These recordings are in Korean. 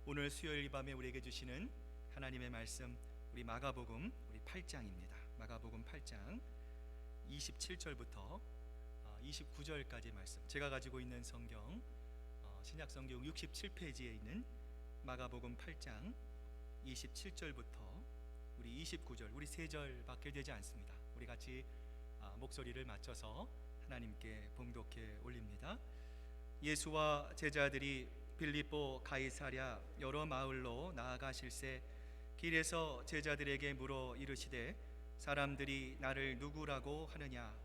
오늘 수요일 밤에 우리에게 주시는 하나님의 말씀, 우리 마가복음 우리 8장입니다. 마가복음 8장 27절부터 29절까지의 말씀. 제가 가지고 있는 성경 신약 성경 67페이지에 있는 마가복음 8장 27절부터 우리 29절, 우리 3절밖에 되지 않습니다. 우리 같이 목소리를 맞춰서 하나님께 봉독해 올립니다. 예수와 제자들이 빌립보 가이사랴 여러 마을로 나아가실새 길에서 제자들에게 물어 이르시되 사람들이 나를 누구라고 하느냐?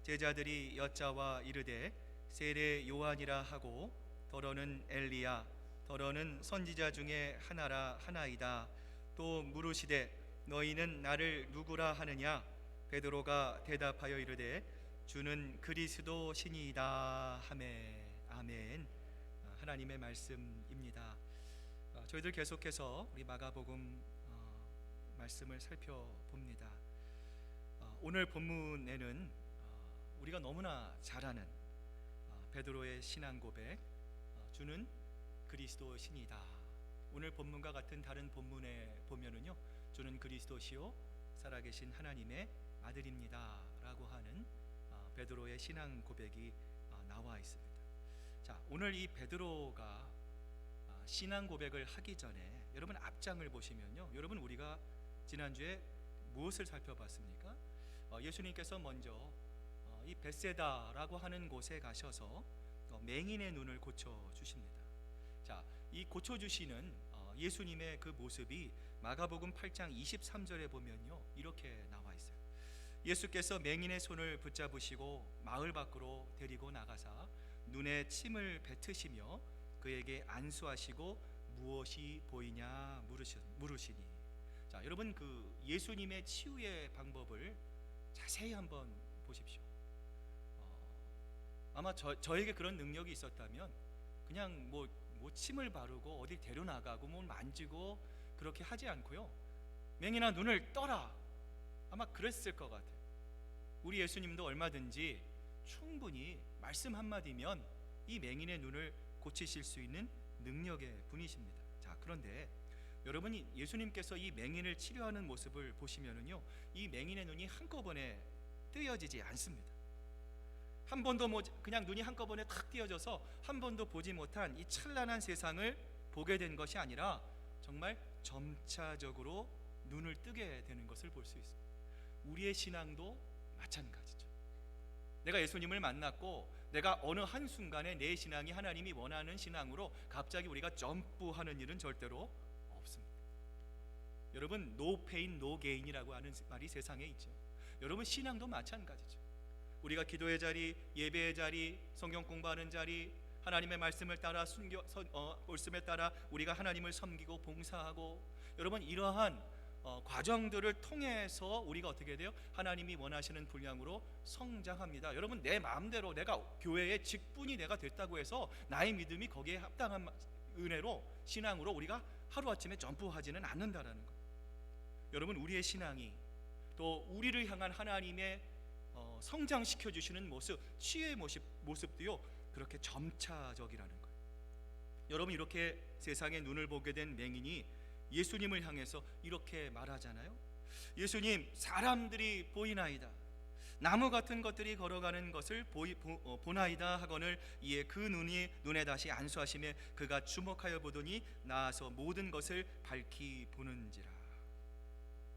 제자들이 여짜와 이르되 세례 요한이라 하고 더러는 엘리야, 더러는 선지자 중에 하나라 하나이다. 또 물으시되 너희는 나를 누구라 하느냐? 베드로가 대답하여 이르되 주는 그리스도 신이다 하매. 아멘. 하나님의 말씀입니다. 저희들 계속해서 우리 마가복음 말씀을 살펴봅니다. 오늘 본문에는 우리가 너무나 잘 아는 베드로의 신앙 고백, 주는 그리스도 신이다. 오늘 본문과 같은 다른 본문에 보면은요, 주는 그리스도시요 살아계신 하나님의 아들입니다 라고 하는 베드로의 신앙 고백이 나와 있습니다. 자, 오늘 이 베드로가 신앙 고백을 하기 전에 여러분 앞장을 보시면요, 여러분 우리가 지난주에 무엇을 살펴봤습니까? 예수님께서 먼저 이 벳세다라고 하는 곳에 가셔서 맹인의 눈을 고쳐주십니다. 자, 이 고쳐주시는 예수님의 그 모습이 마가복음 8장 23절에 보면요, 이렇게 나와 있어요. 예수께서 맹인의 손을 붙잡으시고 마을 밖으로 데리고 나가사 눈에 침을 뱉으시며 그에게 안수하시고 무엇이 보이냐 물으시니. 자, 여러분 그 예수님의 치유의 방법을 자세히 한번 보십시오. 아마 저에게 그런 능력이 있었다면 그냥 뭐 침을 바르고 어디 데려나가고 뭐 만지고 그렇게 하지 않고요, 맹인아 눈을 떠라, 아마 그랬을 것 같아요. 우리 예수님도 얼마든지 충분히 말씀 한마디면 이 맹인의 눈을 고치실 수 있는 능력의 분이십니다. 자, 그런데 여러분이 예수님께서 이 맹인을 치료하는 모습을 보시면은요, 이 맹인의 눈이 한꺼번에 뜨여지지 않습니다. 한 번도 그냥 눈이 한꺼번에 탁 띄어져서 한 번도 보지 못한 이 찬란한 세상을 보게 된 것이 아니라 정말 점차적으로 눈을 뜨게 되는 것을 볼 수 있습니다. 우리의 신앙도 마찬가지죠. 내가 예수님을 만났고 내가 어느 한순간에 내 신앙이 하나님이 원하는 신앙으로 갑자기 우리가 점프하는 일은 절대로 없습니다. 여러분, no pain no gain이라고 하는 말이 세상에 있죠. 여러분, 신앙도 마찬가지죠. 우리가 기도의 자리, 예배의 자리, 성경 공부하는 자리, 하나님의 말씀을 따라 말씀에 따라 우리가 하나님을 섬기고 봉사하고, 여러분 이러한 과정들을 통해서 우리가 어떻게 돼요? 하나님이 원하시는 분량으로 성장합니다. 여러분, 내 마음대로 내가 교회의 직분이 내가 됐다고 해서 나의 믿음이 거기에 합당한 은혜로 신앙으로 우리가 하루아침에 점프하지는 않는다라는 것. 여러분, 우리의 신앙이 또 우리를 향한 하나님의 성장시켜 주시는 모습, 치유의 모습도요 그렇게 점차적이라는 거예요. 여러분, 이렇게 세상의 눈을 보게 된 맹인이 예수님을 향해서 이렇게 말하잖아요. 예수님, 사람들이 보이나이다. 나무 같은 것들이 걸어가는 것을 보나이다 하거늘 이에 그 눈에 다시 안수하시며 그가 주목하여 보더니 나아서 모든 것을 밝히 보는지라.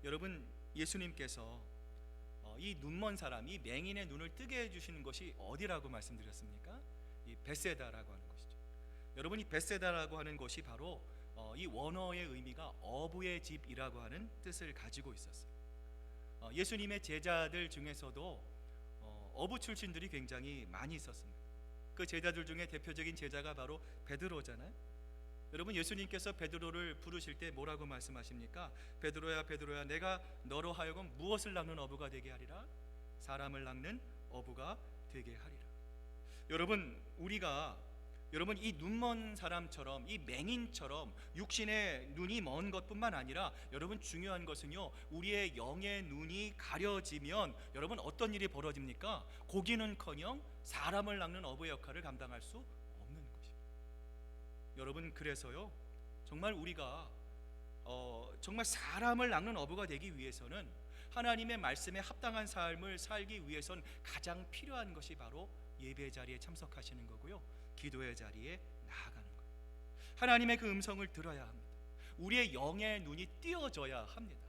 여러분, 예수님께서 이 눈먼 사람, 이 맹인의 눈을 뜨게 해주시는 것이 어디라고 말씀드렸습니까? 이 벳세다라고 하는 것이죠. 여러분, 이 벳세다라고 하는 것이 바로 이 원어의 의미가 어부의 집이라고 하는 뜻을 가지고 있었어요. 예수님의 제자들 중에서도 어부 출신들이 굉장히 많이 있었습니다. 그 제자들 중에 대표적인 제자가 바로 베드로잖아요. 여러분, 예수님께서 베드로를 부르실 때 뭐라고 말씀하십니까? 베드로야 베드로야, 내가 너로 하여금 무엇을 낚는 어부가 되게 하리라? 사람을 낚는 어부가 되게 하리라. 여러분, 우리가 이 눈먼 사람처럼, 이 맹인처럼 육신의 눈이 먼 것뿐만 아니라 여러분, 중요한 것은요, 우리의 영의 눈이 가려지면 여러분 어떤 일이 벌어집니까? 고기는커녕 사람을 낚는 어부의 역할을 감당할 수 없는 것입니다. 여러분, 그래서요, 정말 우리가 정말 사람을 낚는 어부가 되기 위해서는, 하나님의 말씀에 합당한 삶을 살기 위해서는 가장 필요한 것이 바로 예배 자리에 참석하시는 거고요, 기도의 자리에 나아가는 거예요. 하나님의 그 음성을 들어야 합니다. 우리의 영의 눈이 띄어져야 합니다.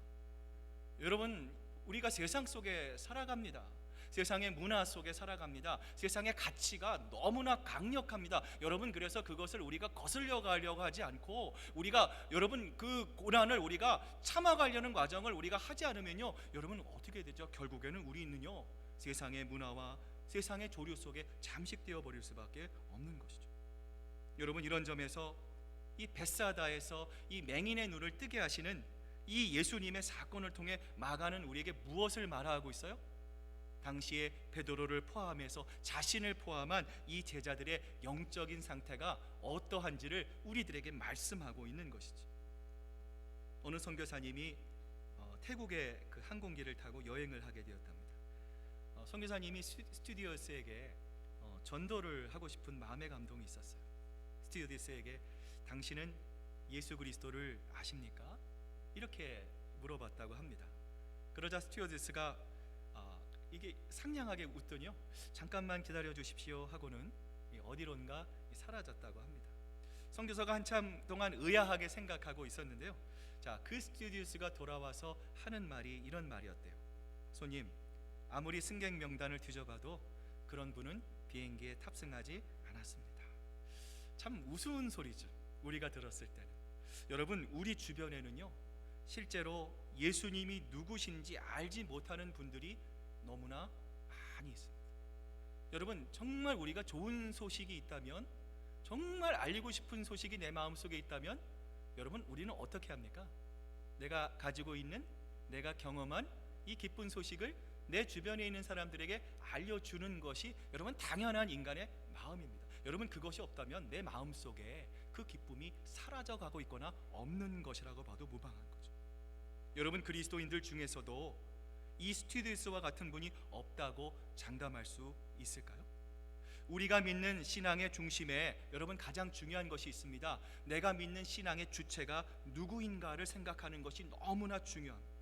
여러분, 우리가 세상 속에 살아갑니다. 세상의 문화 속에 살아갑니다. 세상의 가치가 너무나 강력합니다. 여러분, 그래서 그것을 우리가 거슬려 가려고 하지 않고, 우리가 여러분 그 고난을 우리가 참아가려는 과정을 우리가 하지 않으면요, 여러분 어떻게 되죠? 결국에는 우리는요, 세상의 문화와 세상의 조류 속에 잠식되어 버릴 수밖에 없는 것이죠. 여러분, 이런 점에서 이 벳사다에서 이 맹인의 눈을 뜨게 하시는 이 예수님의 사건을 통해 마가는 우리에게 무엇을 말하고 있어요? 당시에 베드로를 포함해서 자신을 포함한 이 제자들의 영적인 상태가 어떠한지를 우리들에게 말씀하고 있는 것이지. 어느 선교사님이 태국의 그 항공기를 타고 여행을 하게 되었답니다. 선교사님이 스튜디오스에게 전도를 하고 싶은 마음의 감동이 있었어요. 스튜디오스에게 당신은 예수 그리스도를 아십니까? 이렇게 물어봤다고 합니다. 그러자 스튜어디스가 이게 상냥하게 웃더니요, 잠깐만 기다려 주십시오 하고는 어디론가 사라졌다고 합니다. 선교사가 한참 동안 의아하게 생각하고 있었는데요, 자, 그 스튜디오스가 돌아와서 하는 말이 이런 말이었대요. 손님, 아무리 승객 명단을 뒤져봐도 그런 분은 비행기에 탑승하지 않았습니다. 참 우스운 소리죠, 우리가 들었을 때는. 여러분, 우리 주변에는요, 실제로 예수님이 누구신지 알지 못하는 분들이 너무나 많이 있습니다. 여러분, 정말 우리가 좋은 소식이 있다면, 정말 알리고 싶은 소식이 내 마음속에 있다면, 여러분 우리는 어떻게 합니까? 내가 가지고 있는, 내가 경험한 이 기쁜 소식을 내 주변에 있는 사람들에게 알려주는 것이 여러분 당연한 인간의 마음입니다. 여러분, 그것이 없다면 내 마음속에 그 기쁨이 사라져가고 있거나 없는 것이라고 봐도 무방한 거죠. 여러분, 그리스도인들 중에서도 이 스튜디오스와 같은 분이 없다고 장담할 수 있을까요? 우리가 믿는 신앙의 중심에 여러분 가장 중요한 것이 있습니다. 내가 믿는 신앙의 주체가 누구인가를 생각하는 것이 너무나 중요합니다.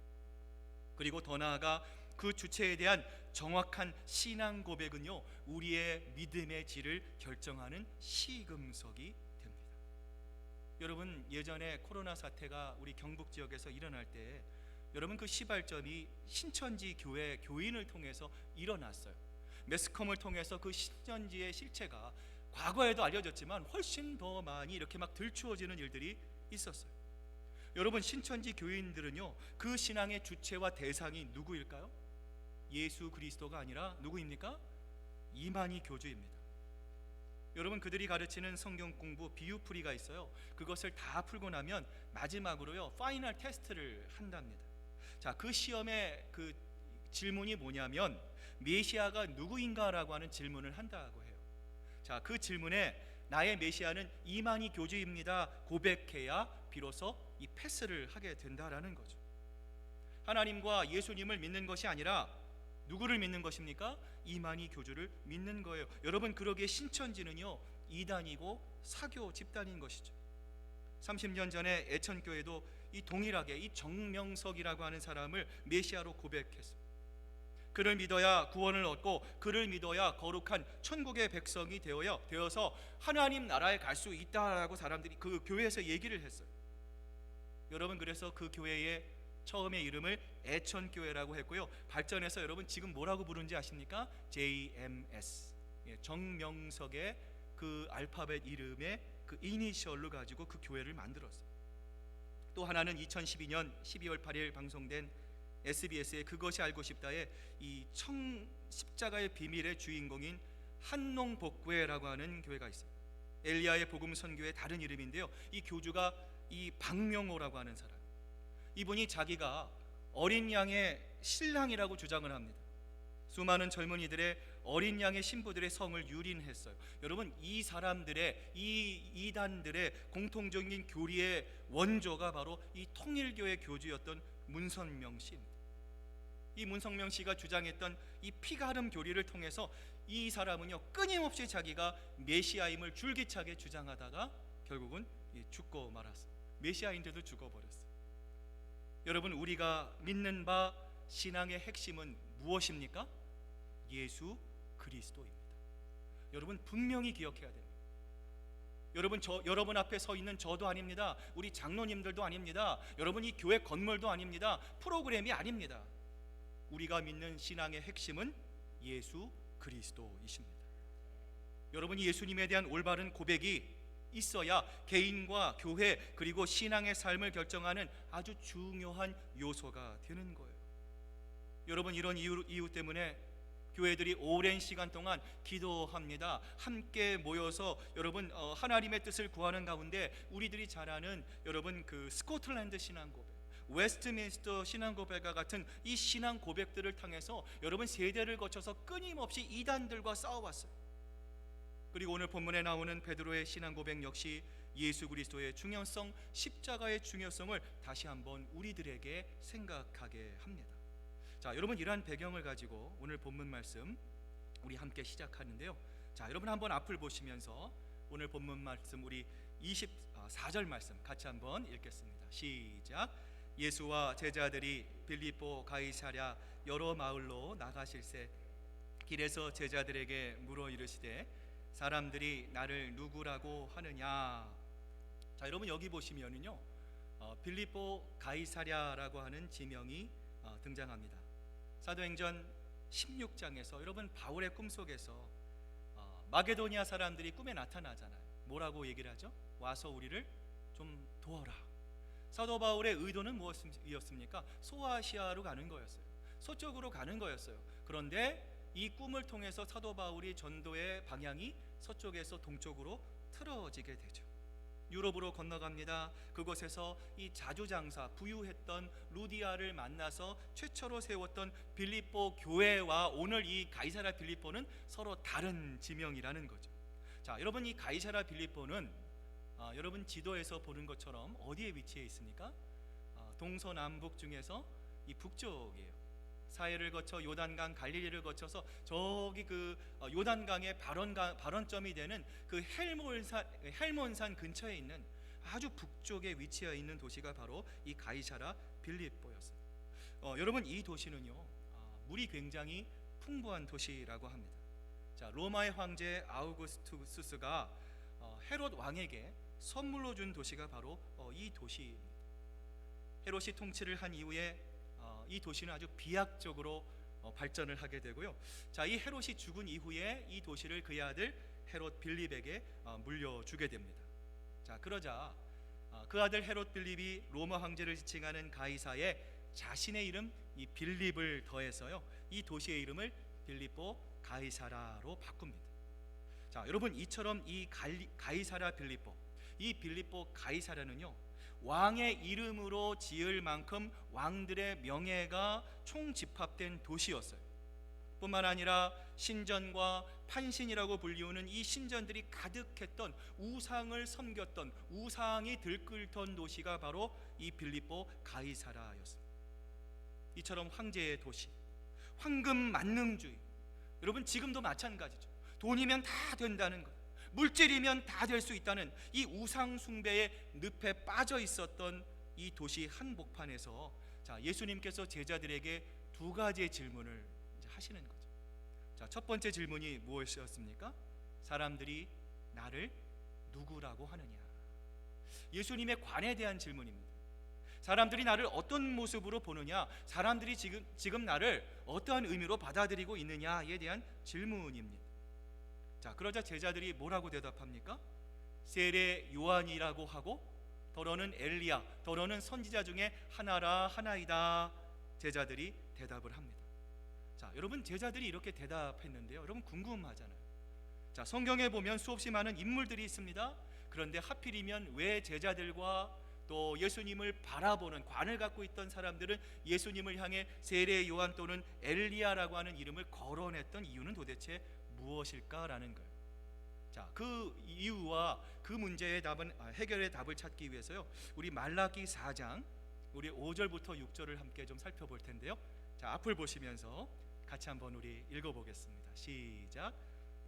그리고 더 나아가 그 주체에 대한 정확한 신앙 고백은요, 우리의 믿음의 질을 결정하는 시금석이 됩니다. 여러분, 예전에 코로나 사태가 우리 경북 지역에서 일어날 때 여러분 그 시발점이 신천지 교회 교인을 통해서 일어났어요. 매스컴을 통해서 그 신천지의 실체가 과거에도 알려졌지만 훨씬 더 많이 이렇게 막 들추어지는 일들이 있었어요. 여러분, 신천지 교인들은요, 그 신앙의 주체와 대상이 누구일까요? 예수 그리스도가 아니라 누구입니까? 이만희 교주입니다. 여러분, 그들이 가르치는 성경 공부 비유풀이가 있어요. 그것을 다 풀고 나면 마지막으로요, 파이널 테스트를 한답니다. 자, 그 시험의 그 질문이 뭐냐면 메시아가 누구인가라고 하는 질문을 한다고 해요. 자, 그 질문에 나의 메시아는 이만희 교주입니다 고백해야 비로소 이 패스를 하게 된다라는 거죠. 하나님과 예수님을 믿는 것이 아니라 누구를 믿는 것입니까? 이만희 교주를 믿는 거예요. 여러분, 그러기에 신천지는요, 이단이고 사교 집단인 것이죠. 30년 전에 애천교회도 이 동일하게 이 정명석이라고 하는 사람을 메시아로 고백했습니다. 그를 믿어야 구원을 얻고 그를 믿어야 거룩한 천국의 백성이 되어서 하나님 나라에 갈 수 있다라고 사람들이 그 교회에서 얘기를 했어요. 여러분, 그래서 그 교회의 처음의 이름을 애천교회라고 했고요, 발전해서 여러분 지금 뭐라고 부르는지 아십니까? JMS, 정명석의 그 알파벳 이름의 그 이니셜로 가지고 그 교회를 만들었어요. 또 하나는 2012년 12월 8일 방송된 SBS의 그것이 알고 싶다에 이 십자가의 비밀의 주인공인 한농복구회라고 하는 교회가 있어요. 엘리야의 복음 선교의 다른 이름인데요, 이 교주가 이 박명호라고 하는 사람, 이분이 자기가 어린 양의 신랑이라고 주장을 합니다. 수많은 젊은이들의 어린 양의 신부들의 성을 유린했어요. 여러분, 이 사람들의 이 이단들의 공통적인 교리의 원조가 바로 이 통일교의 교주였던 문선명 씨입니다. 이 문선명 씨가 주장했던 이 피가름 교리를 통해서 이 사람은요, 끊임없이 자기가 메시아임을 줄기차게 주장하다가 결국은 죽고 말았습니다. 메시아인데도 죽어버렸어요. 여러분, 우리가 믿는 바 신앙의 핵심은 무엇입니까? 예수 그리스도입니다. 여러분, 분명히 기억해야 됩니다. 여러분 앞에 서 있는 저도 아닙니다. 우리 장로님들도 아닙니다. 여러분, 이 교회 건물도 아닙니다. 프로그램이 아닙니다. 우리가 믿는 신앙의 핵심은 예수 그리스도이십니다. 여러분이 예수님에 대한 올바른 고백이 있어야 개인과 교회 그리고 신앙의 삶을 결정하는 아주 중요한 요소가 되는 거예요. 여러분, 이런 이유 때문에 교회들이 오랜 시간 동안 기도합니다. 함께 모여서 여러분 하나님의 뜻을 구하는 가운데 우리들이 잘 아는 여러분 그 스코틀랜드 신앙 고백, 웨스트민스터 신앙 고백과 같은 이 신앙 고백들을 통해서 여러분 세대를 거쳐서 끊임없이 이단들과 싸워왔어요. 그리고 오늘 본문에 나오는 베드로의 신앙 고백 역시 예수 그리스도의 중요성, 십자가의 중요성을 다시 한번 우리들에게 생각하게 합니다. 자, 여러분, 이러한 배경을 가지고 오늘 본문 말씀 우리 함께 시작하는데요. 자, 여러분 한번 앞을 보시면서 오늘 본문 말씀 우리 24절 말씀 같이 한번 읽겠습니다. 시작. 예수와 제자들이 빌립보 가이사랴 여러 마을로 나가실새 길에서 제자들에게 물어 이르시되 사람들이 나를 누구라고 하느냐. 자, 여러분 여기 보시면은요 빌립보 가이사랴라고 하는 지명이 등장합니다. 사도행전 16장에서 여러분 바울의 꿈속에서 마게도니아 사람들이 꿈에 나타나잖아요. 뭐라고 얘기를 하죠? 와서 우리를 좀 도와라. 사도 바울의 의도는 무엇이었습니까? 소아시아로 가는 거였어요. 서쪽으로 가는 거였어요. 그런데 이 꿈을 통해서 사도 바울이 전도의 방향이 서쪽에서 동쪽으로 틀어지게 되죠. 유럽으로 건너갑니다. 그곳에서 이 자주장사 부유했던 루디아를 만나서 최초로 세웠던 빌립보 교회와 오늘 이 가이사랴 빌립보는 서로 다른 지명이라는 거죠. 자, 여러분, 이 가이사랴 빌립보는 여러분 지도에서 보는 것처럼 어디에 위치해 있습니까? 동서남북 중에서 이 북쪽이에요. 사해를 거쳐 요단강 갈릴리를 거쳐서 저기 그 요단강의 발원점이 되는 그 헬몬산 근처에 있는 아주 북쪽에 위치해 있는 도시가 바로 이 가이사랴 빌립보였어요. 여러분, 이 도시는요 물이 굉장히 풍부한 도시라고 합니다. 자, 로마의 황제 아우구스투스가 헤롯 왕에게 선물로 준 도시가 바로 이 도시입니다. 헤롯이 통치를 한 이후에 이 도시는 아주 비약적으로 발전을 하게 되고요. 자, 이 헤롯이 죽은 이후에 이 도시를 그의 아들 헤롯 빌립에게 물려주게 됩니다. 자, 그러자 그 아들 헤롯 빌립이 로마 황제를 지칭하는 가이사에 자신의 이름 이 빌립을 더해서요 이 도시의 이름을 빌립보 가이사라로 바꿉니다. 자, 여러분, 이처럼 이 가이사랴 빌립보, 이 빌립보 가이사랴는요 왕의 이름으로 지을 만큼 왕들의 명예가 총집합된 도시였어요. 뿐만 아니라 신전과 판신이라고 불리우는 이 신전들이 가득했던, 우상을 섬겼던, 우상이 들끓던 도시가 바로 이 빌립보 가이사랴였습니다. 이처럼 황제의 도시, 황금 만능주의, 여러분 지금도 마찬가지죠. 돈이면 다 된다는 것, 물질이면 다 될 수 있다는 이 우상 숭배의 늪에 빠져 있었던 이 도시 한복판에서 자, 예수님께서 제자들에게 두 가지의 질문을 하시는 거죠. 자, 첫 번째 질문이 무엇이었습니까? 사람들이 나를 누구라고 하느냐. 예수님의 관에 대한 질문입니다. 사람들이 나를 어떤 모습으로 보느냐, 사람들이 지금 나를 어떠한 의미로 받아들이고 있느냐에 대한 질문입니다. 자, 그러자 제자들이 뭐라고 대답합니까? 세례 요한이라고 하고 더러는 엘리야, 더러는 선지자 중에 하나이다. 제자들이 대답을 합니다. 자, 여러분, 제자들이 이렇게 대답했는데요, 여러분 궁금하잖아요. 자, 성경에 보면 수없이 많은 인물들이 있습니다. 그런데 하필이면 왜 제자들과 또 예수님을 바라보는 관을 갖고 있던 사람들은 예수님을 향해 세례 요한 또는 엘리야라고 하는 이름을 거론했던 이유는 도대체 무엇일까라는 거예요. 자, 그 이유와 그 문제의 답은 해결의 답을 찾기 위해서요 우리 말라기 4장 우리 5절부터 6절을 함께 좀 살펴볼 텐데요. 자, 앞을 보시면서 같이 한번 우리 읽어보겠습니다. 시작.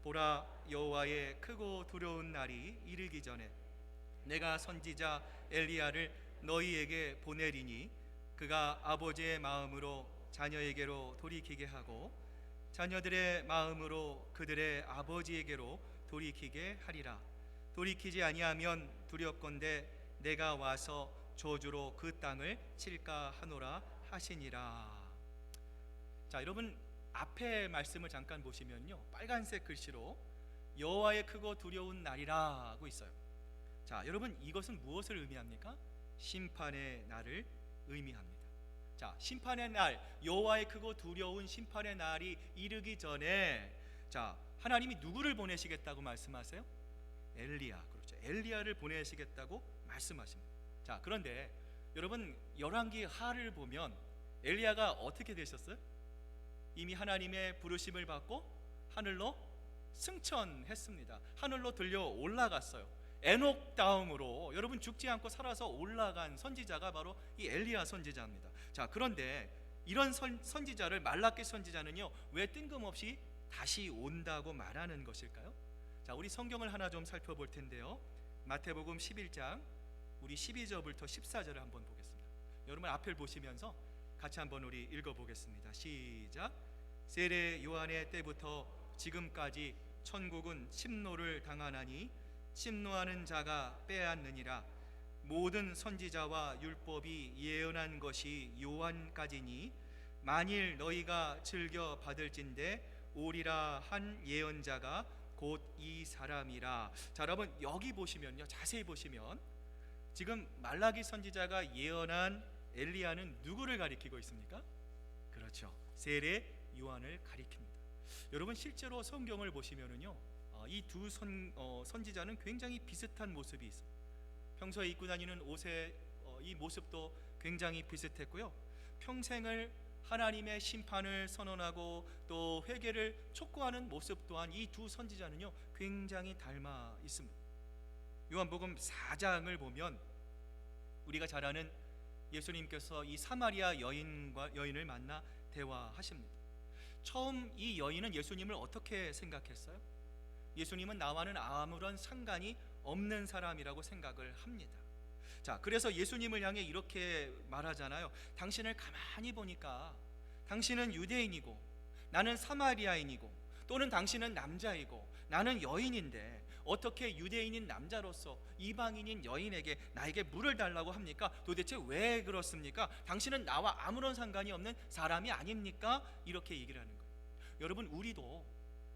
보라, 여호와의 크고 두려운 날이 이르기 전에 내가 선지자 엘리야를 너희에게 보내리니 그가 아버지의 마음으로 자녀에게로 돌이키게 하고 자녀들의 마음으로 그들의 아버지에게로 돌이키게 하리라. 돌이키지 아니하면 두렵건대 내가 와서 저주로 그 땅을 칠까 하노라 하시니라. 자, 여러분 앞에 말씀을 잠깐 보시면요, 빨간색 글씨로 여호와의 크고 두려운 날이라고 있어요. 자, 여러분 이것은 무엇을 의미합니까? 심판의 날을 의미합니다. 자, 심판의 날, 여호와의 크고 두려운 심판의 날이 이르기 전에, 자, 하나님이 누구를 보내시겠다고 말씀하세요? 엘리야. 그렇죠. 엘리야를 보내시겠다고 말씀하십니다. 자, 그런데 여러분 열왕기 하를 보면 엘리야가 어떻게 되셨어요? 이미 하나님의 부르심을 받고 하늘로 승천했습니다. 하늘로 들려 올라갔어요. 에녹 다음으로 여러분 죽지 않고 살아서 올라간 선지자가 바로 이 엘리야 선지자입니다. 자, 그런데 이런 선지자를 말라기 선지자는요, 왜 뜬금없이 다시 온다고 말하는 것일까요? 자, 우리 성경을 하나 좀 살펴볼 텐데요, 마태복음 11장 우리 12절부터 14절을 한번 보겠습니다. 여러분 앞을 보시면서 같이 한번 우리 읽어보겠습니다. 시작. 세례 요한의 때부터 지금까지 천국은 침노를 당하나니 침노하는 자가 빼앗느니라. 모든 선지자와 율법이 예언한 것이 요한까지니 만일 너희가 즐겨 받을진대 오리라 한 예언자가 곧 이 사람이라. 자, 여러분 여기 보시면요, 자세히 보시면 지금 말라기 선지자가 예언한 엘리야는 누구를 가리키고 있습니까? 그렇죠, 세례 요한을 가리킵니다. 여러분 실제로 성경을 보시면은요, 이 두 선지자는 굉장히 비슷한 모습이 있어요. 평소에 입고 다니는 옷의 이 모습도 굉장히 비슷했고요, 평생을 하나님의 심판을 선언하고 또 회개를 촉구하는 모습 또한 이 두 선지자는요 굉장히 닮아 있습니다. 요한복음 4장을 보면 우리가 잘 아는 예수님께서 이 사마리아 여인을 만나 대화하십니다. 처음 이 여인은 예수님을 어떻게 생각했어요? 예수님은 나와는 아무런 상관이 없는 사람이라고 생각을 합니다. 자, 그래서 예수님을 향해 이렇게 말하잖아요. 당신을 가만히 보니까 당신은 유대인이고 나는 사마리아인이고, 또는 당신은 남자이고 나는 여인인데 어떻게 유대인인 남자로서 이방인인 여인에게 나에게 물을 달라고 합니까? 도대체 왜 그렇습니까? 당신은 나와 아무런 상관이 없는 사람이 아닙니까? 이렇게 얘기를 하는 거예요. 여러분 우리도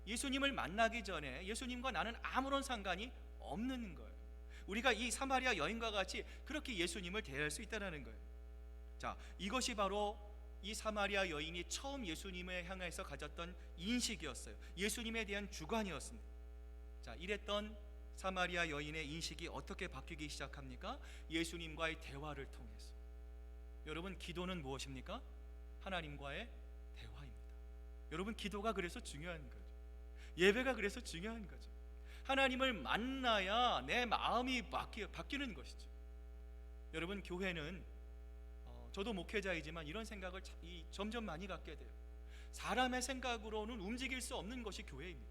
예수님을 만나기 전에 예수님과 나는 아무런 상관이 없는 거예요. 우리가 이 사마리아 여인과 같이 그렇게 예수님을 대할 수 있다는 거예요. 자, 이것이 바로 이 사마리아 여인이 처음 예수님을 향해서 가졌던 인식이었어요. 예수님에 대한 주관이었습니다. 자, 이랬던 사마리아 여인의 인식이 어떻게 바뀌기 시작합니까? 예수님과의 대화를 통해서. 여러분 기도는 무엇입니까? 하나님과의 대화입니다. 여러분 기도가 그래서 중요한 거죠. 예배가 그래서 중요한 거죠. 하나님을 만나야 내 마음이 바뀌는 것이죠. 여러분 교회는 저도 목회자이지만 이런 생각을 점점 많이 갖게 돼요. 사람의 생각으로는 움직일 수 없는 것이 교회입니다.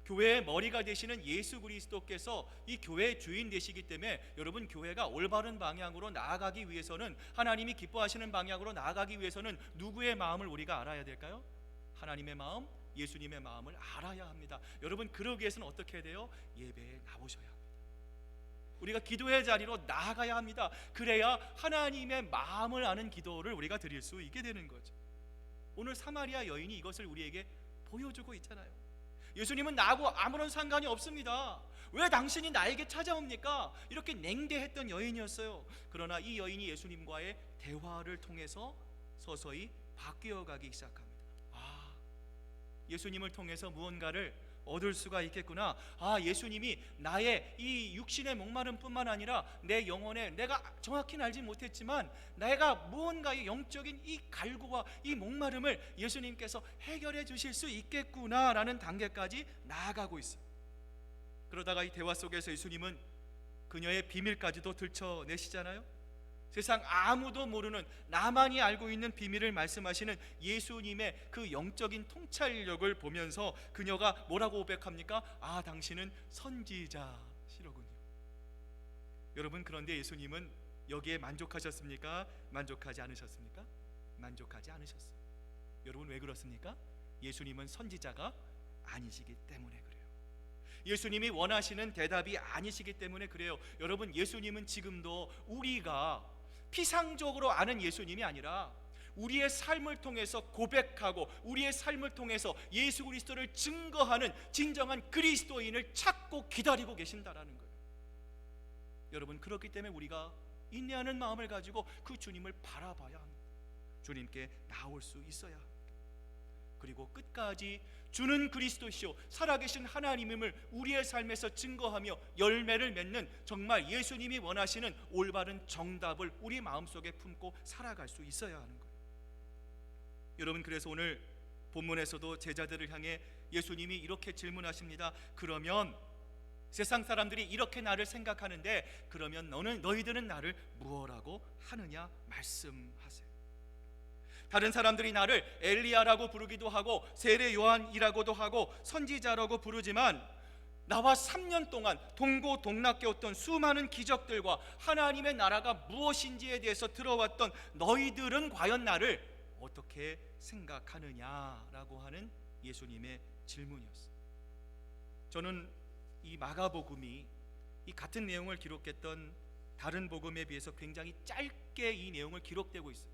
교회의 머리가 되시는 예수 그리스도께서 이 교회의 주인 되시기 때문에 여러분 교회가 올바른 방향으로 나아가기 위해서는, 하나님이 기뻐하시는 방향으로 나아가기 위해서는 누구의 마음을 우리가 알아야 될까요? 하나님의 마음, 예수님의 마음을 알아야 합니다. 여러분 그러기 위해서는 어떻게 해야 돼요? 예배에 나오셔야 합니다. 우리가 기도의 자리로 나아가야 합니다. 그래야 하나님의 마음을 아는 기도를 우리가 드릴 수 있게 되는 거죠. 오늘 사마리아 여인이 이것을 우리에게 보여주고 있잖아요. 예수님은 나하고 아무런 상관이 없습니다. 왜 당신이 나에게 찾아옵니까? 이렇게 냉대했던 여인이었어요. 그러나 이 여인이 예수님과의 대화를 통해서 서서히 바뀌어가기 시작합니다. 예수님을 통해서 무언가를 얻을 수가 있겠구나. 예수님이 나의 이 육신의 목마름 뿐만 아니라 내 영혼에, 내가 정확히는 알지 못했지만 내가 무언가의 영적인 이 갈구와 이 목마름을 예수님께서 해결해 주실 수 있겠구나라는 단계까지 나아가고 있어요. 그러다가 이 대화 속에서 예수님은 그녀의 비밀까지도 들춰내시잖아요. 세상 아무도 모르는, 나만이 알고 있는 비밀을 말씀하시는 예수님의 그 영적인 통찰력을 보면서 그녀가 뭐라고 고백합니까? 당신은 선지자시로군요. 여러분, 그런데 예수님은 여기에 만족하셨습니까? 만족하지 않으셨습니까? 만족하지 않으셨어요. 여러분, 왜 그렇습니까? 예수님은 선지자가 아니시기 때문에 그래요. 예수님이 원하시는 대답이 아니시기 때문에 그래요. 여러분, 예수님은 지금도 우리가 피상적으로 아는 예수님이 아니라 우리의 삶을 통해서 고백하고 우리의 삶을 통해서 예수 그리스도를 증거하는 진정한 그리스도인을 찾고 기다리고 계신다라는 거예요. 여러분, 그렇기 때문에 우리가 인내하는 마음을 가지고 그 주님을 바라봐야 합니다. 주님께 나올 수 있어야 합니다. 그리고 끝까지 주는 그리스도시요 살아계신 하나님임을 우리의 삶에서 증거하며 열매를 맺는 정말 예수님이 원하시는 올바른 정답을 우리 마음속에 품고 살아갈 수 있어야 하는 거예요. 여러분, 그래서 오늘 본문에서도 제자들을 향해 예수님이 이렇게 질문하십니다. 그러면 세상 사람들이 이렇게 나를 생각하는데 그러면 너희들은 나를 무엇라고 하느냐 말씀하세요. 다른 사람들이 나를 엘리야라고 부르기도 하고 세례 요한이라고도 하고 선지자라고 부르지만 나와 3년 동안 동고동락해왔던 수많은 기적들과 하나님의 나라가 무엇인지에 대해서 들어왔던 너희들은 과연 나를 어떻게 생각하느냐라고 하는 예수님의 질문이었어요. 저는 이 마가복음이 이 같은 내용을 기록했던 다른 복음에 비해서 굉장히 짧게 이 내용을 기록되고 있어요.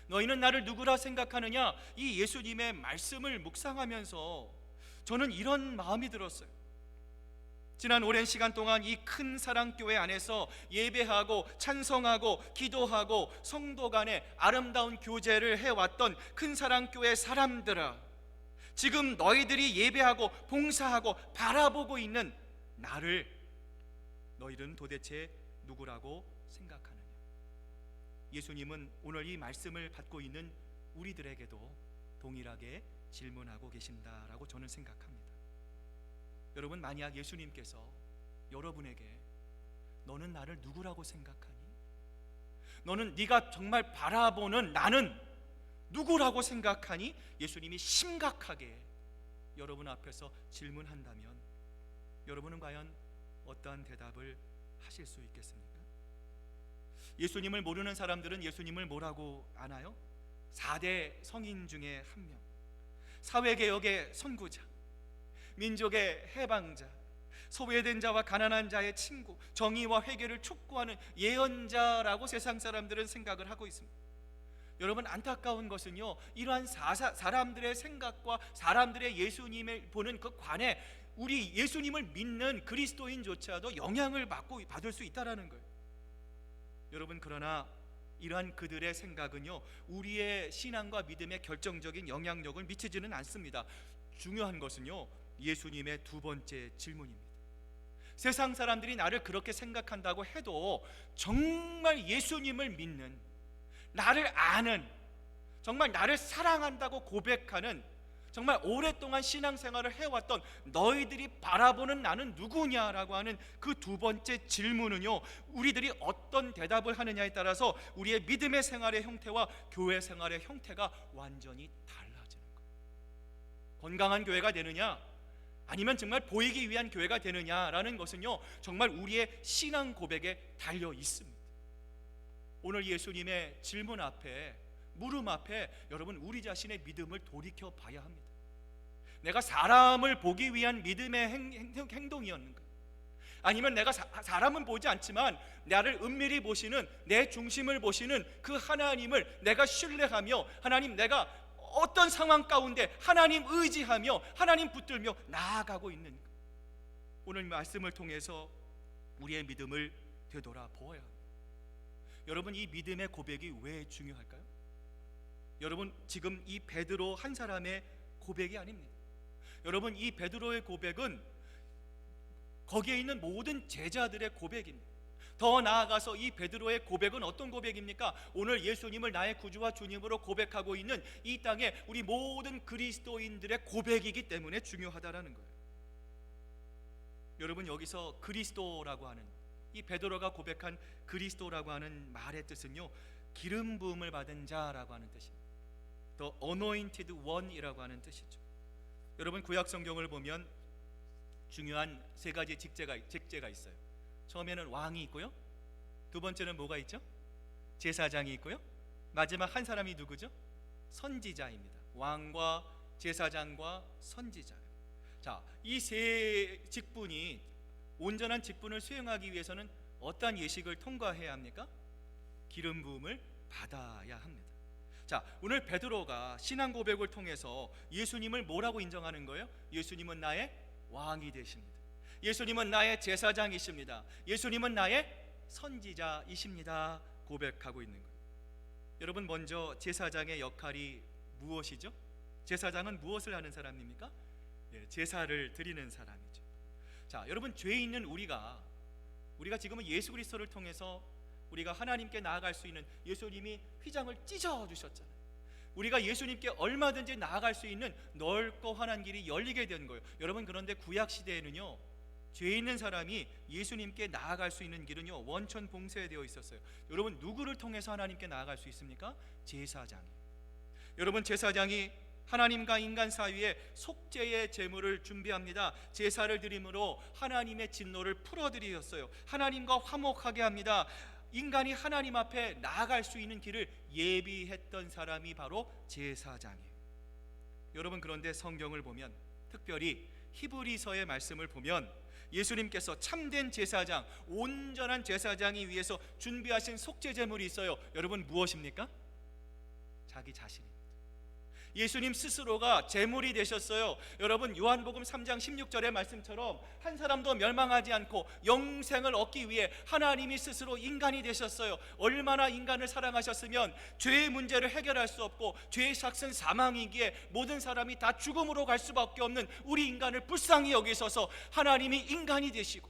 너희는 나를 누구라 생각하느냐, 이 예수님의 말씀을 묵상하면서 저는 이런 마음이 들었어요. 지난 오랜 시간 동안 이 큰 사랑교회 안에서 예배하고 찬송하고 기도하고 성도 간의 아름다운 교제를 해왔던 큰 사랑교회 사람들아, 지금 너희들이 예배하고 봉사하고 바라보고 있는 나를 너희들은 도대체 누구라고 생각하느냐. 예수님은 오늘 이 말씀을 받고 있는 우리들에게도 동일하게 질문하고 계신다라고 저는 생각합니다. 여러분, 만약 예수님께서 여러분에게 너는 나를 누구라고 생각하니? 너는 네가 정말 바라보는 나는 누구라고 생각하니? 예수님이 심각하게 여러분 앞에서 질문한다면 여러분은 과연 어떠한 대답을 하실 수 있겠습니까? 예수님을 모르는 사람들은 예수님을 뭐라고 아나요? 4대 성인 중에 한 명, 사회개혁의 선구자, 민족의 해방자, 소외된 자와 가난한 자의 친구, 정의와 회개를 촉구하는 예언자라고 세상 사람들은 생각을 하고 있습니다. 여러분, 안타까운 것은요, 이러한 사람들의 생각과 사람들의 예수님을 보는 그 관에 우리 예수님을 믿는 그리스도인조차도 영향을 받을 수 있다는 거예요. 여러분, 그러나 이러한 그들의 생각은요, 우리의 신앙과 믿음에 결정적인 영향력을 미치지는 않습니다. 중요한 것은요, 예수님의 두 번째 질문입니다. 세상 사람들이 나를 그렇게 생각한다고 해도 정말 예수님을 믿는, 나를 아는, 정말 나를 사랑한다고 고백하는, 정말 오랫동안 신앙생활을 해왔던 너희들이 바라보는 나는 누구냐라고 하는 그 두 번째 질문은요, 우리들이 어떤 대답을 하느냐에 따라서 우리의 믿음의 생활의 형태와 교회 생활의 형태가 완전히 달라지는 거예요. 건강한 교회가 되느냐, 아니면 정말 보이기 위한 교회가 되느냐라는 것은요, 정말 우리의 신앙 고백에 달려 있습니다. 오늘 예수님의 질문 앞에, 물음 앞에 여러분, 우리 자신의 믿음을 돌이켜 봐야 합니다. 내가 사람을 보기 위한 믿음의 행동이었는가? 아니면 내가 사람은 보지 않지만 나를 은밀히 보시는, 내 중심을 보시는 그 하나님을 내가 신뢰하며, 하나님, 내가 어떤 상황 가운데 하나님 의지하며 하나님 붙들며 나아가고 있는가? 오늘 말씀을 통해서 우리의 믿음을 되돌아보아야 합니다. 여러분, 이 믿음의 고백이 왜 중요할까요? 여러분, 지금 이 베드로 한 사람의 고백이 아닙니다. 여러분, 이 베드로의 고백은 거기에 있는 모든 제자들의 고백입니다. 더 나아가서 이 베드로의 고백은 어떤 고백입니까? 오늘 예수님을 나의 구주와 주님으로 고백하고 있는 이 땅에 우리 모든 그리스도인들의 고백이기 때문에 중요하다라는 거예요. 여러분, 여기서 그리스도라고 하는, 이 베드로가 고백한 그리스도라고 하는 말의 뜻은요, 기름 부음을 받은 자라고 하는 뜻입니다. The anointed one이라고 하는 뜻이죠. 여러분, 구약 성경을 보면 중요한 세 가지 직제가 있어요. 처음에는 왕이 있고요, 두 번째는 뭐가 있죠? 제사장이 있고요, 마지막 한 사람이 누구죠? 선지자입니다. 왕과 제사장과 선지자. 자, 이 세 직분이 온전한 직분을 수행하기 위해서는 어떠한 예식을 통과해야 합니까? 기름 부음을 받아야 합니다. 자, 오늘 베드로가 신앙 고백을 통해서 예수님을 뭐라고 인정하는 거예요? 예수님은 나의 왕이 되십니다. 예수님은 나의 제사장이십니다. 예수님은 나의 선지자이십니다. 고백하고 있는 거예요. 여러분, 먼저 제사장의 역할이 무엇이죠? 제사장은 무엇을 하는 사람입니까? 제사를 드리는 사람이죠. 자, 여러분, 죄 있는 우리가 지금은 예수 그리스도를 통해서 우리가 하나님께 나아갈 수 있는, 예수님이 휘장을 찢어 주셨잖아요. 우리가 예수님께 얼마든지 나아갈 수 있는 넓고 환한 길이 열리게 된 거예요. 여러분, 그런데 구약 시대에는요, 죄 있는 사람이 예수님께 나아갈 수 있는 길은요, 원천 봉쇄되어 있었어요. 여러분, 누구를 통해서 하나님께 나아갈 수 있습니까? 제사장이. 여러분, 제사장이 하나님과 인간 사이에 속죄의 제물을 준비합니다. 제사를 드림으로 하나님의 진노를 풀어드리셨어요. 하나님과 화목하게 합니다. 인간이 하나님 앞에 나아갈 수 있는 길을 예비했던 사람이 바로 제사장이에요. 여러분, 그런데 성경을 보면, 특별히 히브리서의 말씀을 보면, 예수님께서 참된 제사장, 온전한 제사장이 위해서 준비하신 속죄 제물이 있어요. 여러분, 무엇입니까? 자기 자신입니다. 예수님 스스로가 제물이 되셨어요. 여러분, 요한복음 3장 16절의 말씀처럼 한 사람도 멸망하지 않고 영생을 얻기 위해 하나님이 스스로 인간이 되셨어요. 얼마나 인간을 사랑하셨으면 죄의 문제를 해결할 수 없고 죄의 삭은 사망이기에 모든 사람이 다 죽음으로 갈 수밖에 없는 우리 인간을 불쌍히 여기셔서 하나님이 인간이 되시고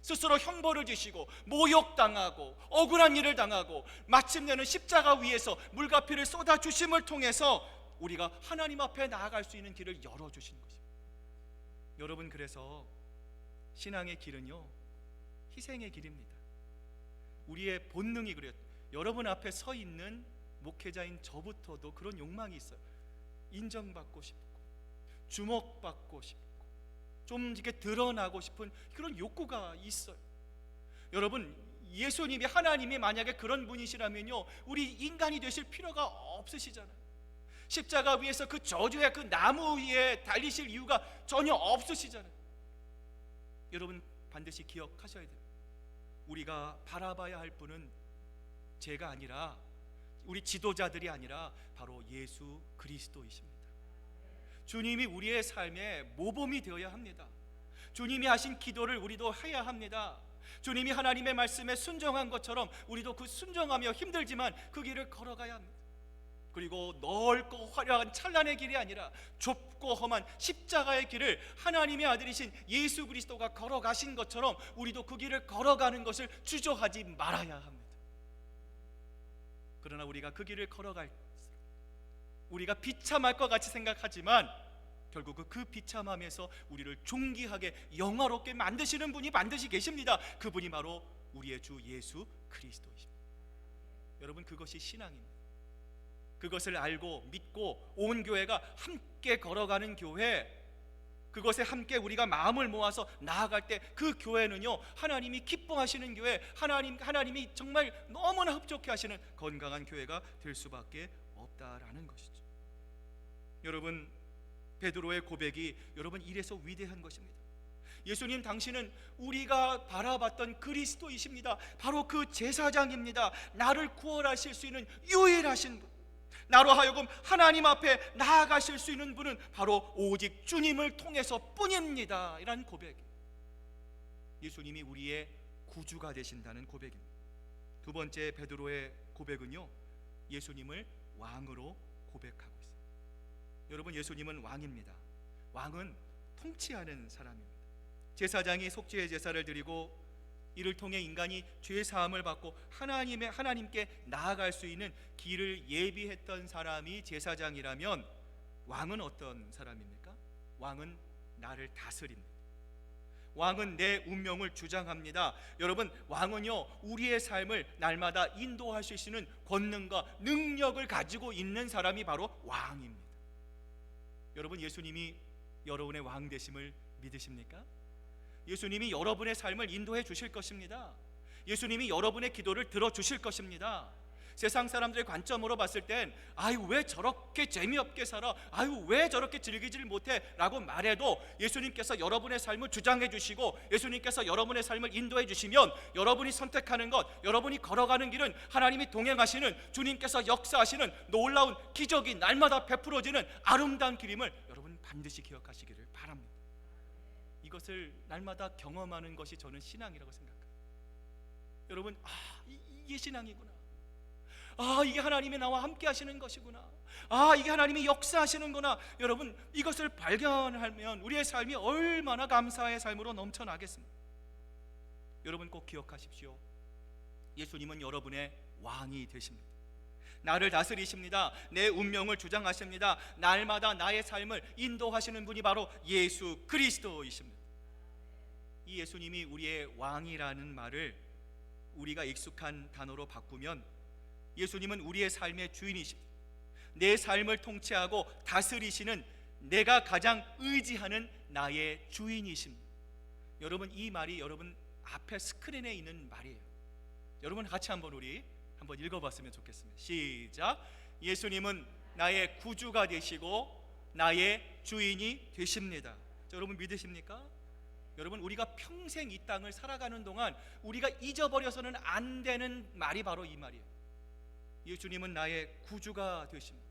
스스로 형벌을 주시고 모욕당하고 억울한 일을 당하고 마침내는 십자가 위에서 물과 피를 쏟아주심을 통해서 우리가 하나님 앞에 나아갈 수 있는 길을 열어주신 것입니다. 여러분, 그래서 신앙의 길은요, 희생의 길입니다. 우리의 본능이 그래요. 여러분 앞에 서 있는 목회자인 저부터도 그런 욕망이 있어요. 인정받고 싶고 주목받고 싶고 좀 이렇게 드러나고 싶은 그런 욕구가 있어요. 여러분, 예수님이, 하나님이 만약에 그런 분이시라면요, 우리 인간이 되실 필요가 없으시잖아요. 십자가 위에서 그 저주의 그 나무 위에 달리실 이유가 전혀 없으시잖아요. 여러분, 반드시 기억하셔야 돼요. 우리가 바라봐야 할 분은 제가 아니라, 우리 지도자들이 아니라 바로 예수 그리스도이십니다. 주님이 우리의 삶의 모범이 되어야 합니다. 주님이 하신 기도를 우리도 해야 합니다. 주님이 하나님의 말씀에 순종한 것처럼 우리도 그 순종하며 힘들지만 그 길을 걸어가야 합니다. 그리고 넓고 화려한 찬란의 길이 아니라 좁고 험한 십자가의 길을 하나님의 아들이신 예수 그리스도가 걸어가신 것처럼 우리도 그 길을 걸어가는 것을 주저하지 말아야 합니다. 그러나 우리가 그 길을 걸어갈 때 우리가 비참할 것 같이 생각하지만 결국 그 비참함에서 우리를 존귀하게 영화롭게 만드시는 분이 반드시 계십니다. 그분이 바로 우리의 주 예수 그리스도이십니다. 여러분, 그것이 신앙입니다. 그것을 알고 믿고 온 교회가 함께 걸어가는 교회, 그것에 함께 우리가 마음을 모아서 나아갈 때 그 교회는요, 하나님이 기뻐하시는 교회, 하나님이 정말 너무나 흡족해 하시는 건강한 교회가 될 수밖에 없다라는 것이죠. 여러분, 베드로의 고백이 여러분 이래서 위대한 것입니다. 예수님, 당신은 우리가 바라봤던 그리스도이십니다. 바로 그 제사장입니다. 나를 구원하실 수 있는 유일하신 분, 나로 하여금 하나님 앞에 나아가실 수 있는 분은 바로 오직 주님을 통해서 뿐입니다. 이런 고백, 예수님이 우리의 구주가 되신다는 고백입니다. 두 번째 베드로의 고백은요, 예수님을 왕으로 고백하고 있어요. 여러분, 예수님은 왕입니다. 왕은 통치하는 사람입니다. 제사장이 속죄의 제사를 드리고 이를 통해 인간이 죄 사함을 받고 하나님께 나아갈 수 있는 길을 예비했던 사람이 제사장이라면, 왕은 어떤 사람입니까? 왕은 나를 다스립니다. 왕은 내 운명을 주장합니다. 여러분, 왕은요, 우리의 삶을 날마다 인도할 수 있는 권능과 능력을 가지고 있는 사람이 바로 왕입니다. 여러분, 예수님이 여러분의 왕 되심을 믿으십니까? 예수님이 여러분의 삶을 인도해 주실 것입니다. 예수님이 여러분의 기도를 들어주실 것입니다. 세상 사람들의 관점으로 봤을 땐 아유 왜 저렇게 재미없게 살아, 아유 왜 저렇게 즐기질 못해 라고 말해도 예수님께서 여러분의 삶을 주장해 주시고 예수님께서 여러분의 삶을 인도해 주시면 여러분이 선택하는 것, 여러분이 걸어가는 길은 하나님이 동행하시는, 주님께서 역사하시는 놀라운 기적이 날마다 베풀어지는 아름다운 길임을 여러분 반드시 기억하시기를 바랍니다. 이것을 날마다 경험하는 것이 저는 신앙이라고 생각합니다. 여러분, 이게 신앙이구나. 이게 하나님이 나와 함께 하시는 것이구나. 이게 하나님이 역사하시는구나. 여러분, 이것을 발견하면 우리의 삶이 얼마나 감사의 삶으로 넘쳐나겠습니까? 여러분 꼭 기억하십시오. 예수님은 여러분의 왕이 되십니다. 나를 다스리십니다. 내 운명을 주장하십니다. 날마다 나의 삶을 인도하시는 분이 바로 예수 그리스도이십니다. 이 예수님이 우리의 왕이라는 말을 우리가 익숙한 단어로 바꾸면 예수님은 우리의 삶의 주인이십니다. 내 삶을 통치하고 다스리시는, 내가 가장 의지하는 나의 주인이십니다. 여러분, 이 말이 여러분 앞에 스크린에 있는 말이에요. 여러분 같이 한번 읽어봤으면 좋겠습니다. 시작. 예수님은 나의 구주가 되시고 나의 주인이 되십니다. 여러분 믿으십니까? 여러분, 우리가 평생 이 땅을 살아가는 동안 우리가 잊어버려서는 안 되는 말이 바로 이 말이에요. 예수님은 나의 구주가 되십니다.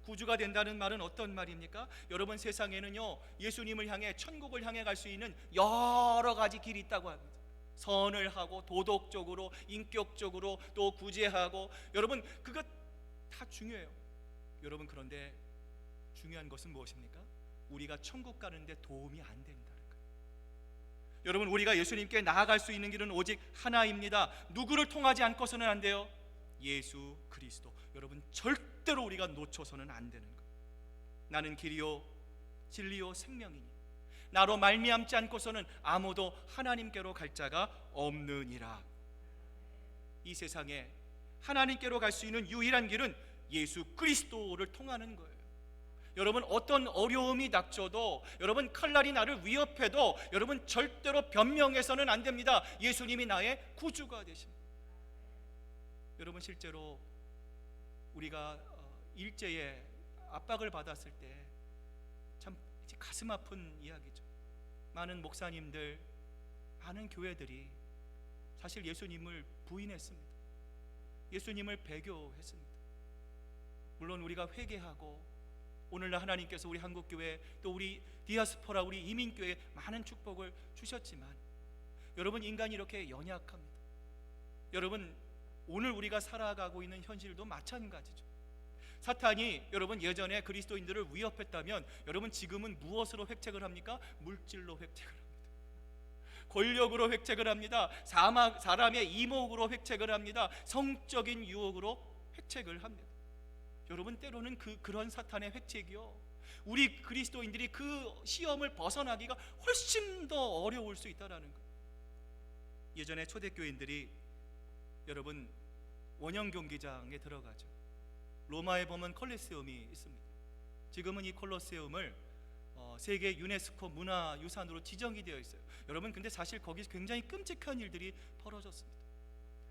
구주가 된다는 말은 어떤 말입니까? 여러분, 세상에는요 예수님을 향해, 천국을 향해 갈 수 있는 여러 가지 길이 있다고 합니다. 선을 하고 도덕적으로, 인격적으로, 또 구제하고, 여러분 그것 다 중요해요. 여러분, 그런데 중요한 것은 무엇입니까? 우리가 천국 가는데 도움이 안 된다는 거예요. 여러분, 우리가 예수님께 나아갈 수 있는 길은 오직 하나입니다. 누구를 통하지 않고서는 안 돼요? 예수 그리스도. 여러분, 절대로 우리가 놓쳐서는 안 되는 거예요. 나는 길이요 진리요 생명이니 나로 말미암지 않고서는 아무도 하나님께로 갈 자가 없느니라. 이 세상에 하나님께로 갈 수 있는 유일한 길은 예수 그리스도를 통하는 거예요. 여러분, 어떤 어려움이 닥쳐도, 여러분 칼날이 나를 위협해도 여러분 절대로 변명해서는 안 됩니다. 예수님이 나의 구주가 되십니다. 여러분, 실제로 우리가 일제에 압박을 받았을 때 참 가슴 아픈 이야기죠. 많은 목사님들, 많은 교회들이 사실 예수님을 부인했습니다. 예수님을 배교했습니다. 물론 우리가 회개하고 오늘날 하나님께서 우리 한국교회, 또 우리 디아스포라, 우리 이민교회에 많은 축복을 주셨지만 여러분, 인간이 이렇게 연약합니다. 여러분, 오늘 우리가 살아가고 있는 현실도 마찬가지죠. 사탄이 여러분 예전에 그리스도인들을 위협했다면 여러분 지금은 무엇으로 획책을 합니까? 물질로 획책을 합니다. 권력으로 획책을 합니다. 사람의 이목으로 획책을 합니다. 성적인 유혹으로 획책을 합니다. 여러분, 때로는 그런 사탄의 획책이요, 우리 그리스도인들이 그 시험을 벗어나기가 훨씬 더 어려울 수 있다는 거예요. 예전에 초대교인들이 여러분 원형 경기장에 들어가죠. 로마에 보면 콜로세움이 있습니다. 지금은 이 콜로세움을 세계 유네스코 문화유산으로 지정이 되어 있어요. 여러분, 근데 사실 거기 굉장히 끔찍한 일들이 벌어졌습니다.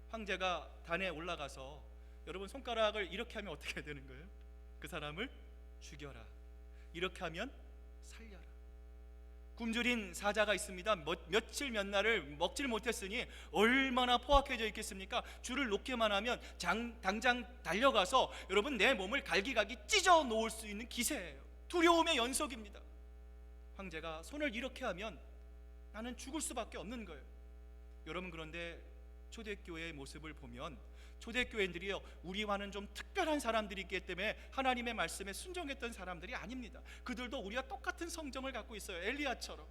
황제가 단에 올라가서 여러분 손가락을 이렇게 하면 어떻게 해야 되는 거예요? 그 사람을 죽여라. 이렇게 하면 살려라. 굶주린 사자가 있습니다. 며칠 몇 날을 먹질 못했으니 얼마나 포악해져 있겠습니까? 줄을 놓기만 하면 당장 달려가서 여러분 내 몸을 갈기갈기 찢어 놓을 수 있는 기세예요. 두려움의 연속입니다. 황제가 손을 이렇게 하면 나는 죽을 수밖에 없는 거예요. 여러분, 그런데 초대교회의 모습을 보면 초대교회인들이요, 우리와는 좀 특별한 사람들이기 때문에 하나님의 말씀에 순종했던 사람들이 아닙니다. 그들도 우리와 똑같은 성정을 갖고 있어요. 엘리야처럼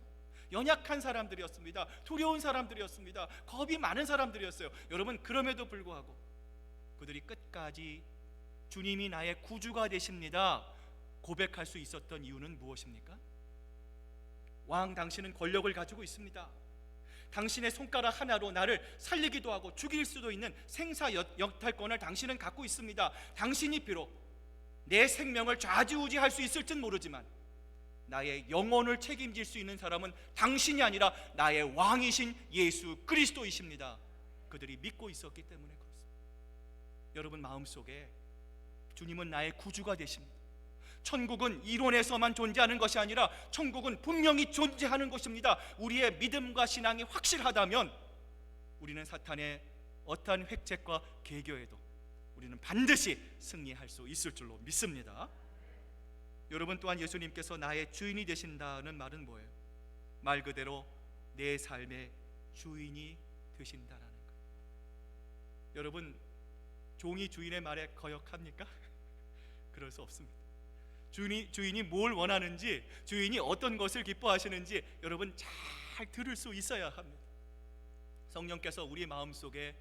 연약한 사람들이었습니다. 두려운 사람들이었습니다. 겁이 많은 사람들이었어요. 여러분, 그럼에도 불구하고 그들이 끝까지 주님이 나의 구주가 되십니다 고백할 수 있었던 이유는 무엇입니까? 왕, 당신은 권력을 가지고 있습니다. 당신의 손가락 하나로 나를 살리기도 하고 죽일 수도 있는 생사역탈권을 당신은 갖고 있습니다. 당신이 비록 내 생명을 좌지우지할 수 있을진 모르지만 나의 영혼을 책임질 수 있는 사람은 당신이 아니라 나의 왕이신 예수 그리스도이십니다. 그들이 믿고 있었기 때문에 그렇습니다. 여러분 마음속에 주님은 나의 구주가 되십니다. 천국은 이론에서만 존재하는 것이 아니라 천국은 분명히 존재하는 것입니다. 우리의 믿음과 신앙이 확실하다면 우리는 사탄의 어떠한 획책과 계교에도 우리는 반드시 승리할 수 있을 줄로 믿습니다. 여러분 또한 예수님께서 나의 주인이 되신다는 말은 뭐예요? 말 그대로 내 삶의 주인이 되신다라는 거예요. 여러분 종이 주인의 말에 거역합니까? 그럴 수 없습니다. 주인이 뭘 원하는지, 주인이 어떤 것을 기뻐하시는지 여러분 잘 들을 수 있어야 합니다. 성령께서 우리 마음속에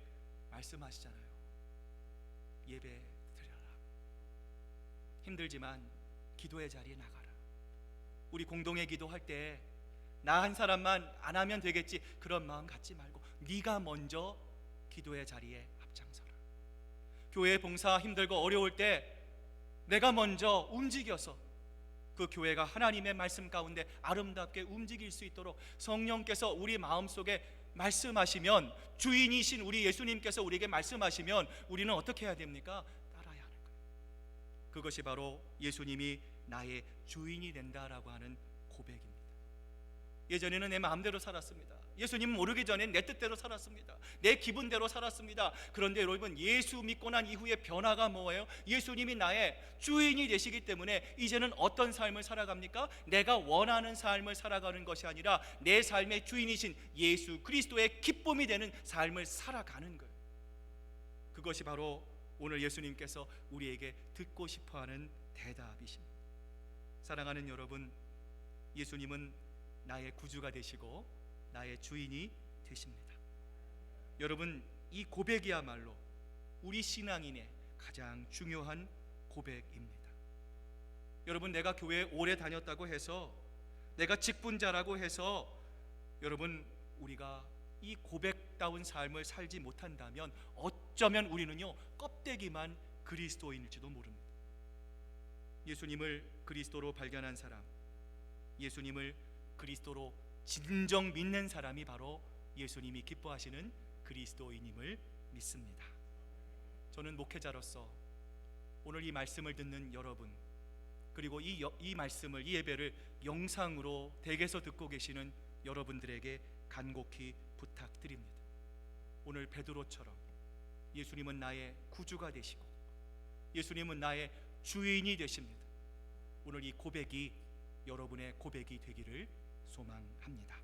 말씀하시잖아요. 예배 드려라. 힘들지만 기도의 자리에 나가라. 우리 공동의 기도할 때 나 한 사람만 안 하면 되겠지 그런 마음 갖지 말고 네가 먼저 기도의 자리에 앞장서라. 교회 봉사 힘들고 어려울 때 내가 먼저 움직여서 그 교회가 하나님의 말씀 가운데 아름답게 움직일 수 있도록 성령께서 우리 마음속에 말씀하시면, 주인이신 우리 예수님께서 우리에게 말씀하시면 우리는 어떻게 해야 됩니까? 따라야 하는 거예요. 그것이 바로 예수님이 나의 주인이 된다라고 하는 고백입니다. 예전에는 내 마음대로 살았습니다. 예수님 모르기 전에 내 뜻대로 살았습니다. 내 기분대로 살았습니다. 그런데 여러분 예수 믿고 난 이후에 변화가 뭐예요? 예수님이 나의 주인이 되시기 때문에 이제는 어떤 삶을 살아갑니까? 내가 원하는 삶을 살아가는 것이 아니라 내 삶의 주인이신 예수 그리스도의 기쁨이 되는 삶을 살아가는 거예요. 그것이 바로 오늘 예수님께서 우리에게 듣고 싶어하는 대답이십니다. 사랑하는 여러분, 예수님은 나의 구주가 되시고 나의 주인이 되십니다. 여러분 이 고백이야말로 우리 신앙인의 가장 중요한 고백입니다. 여러분 내가 교회에 오래 다녔다고 해서, 내가 직분자라고 해서 여러분 우리가 이 고백다운 삶을 살지 못한다면 어쩌면 우리는요 껍데기만 그리스도인일지도 모릅니다. 예수님을 그리스도로 발견한 사람, 예수님을 그리스도로 진정 믿는 사람이 바로 예수님이 기뻐하시는 그리스도인임을 믿습니다. 저는 목회자로서 오늘 이 말씀을 듣는 여러분, 그리고 이 말씀을, 이 예배를 영상으로 댁에서 듣고 계시는 여러분들에게 간곡히 부탁드립니다. 오늘 베드로처럼 예수님은 나의 구주가 되시고 예수님은 나의 주인이 되십니다. 오늘 이 고백이 여러분의 고백이 되기를 소망합니다.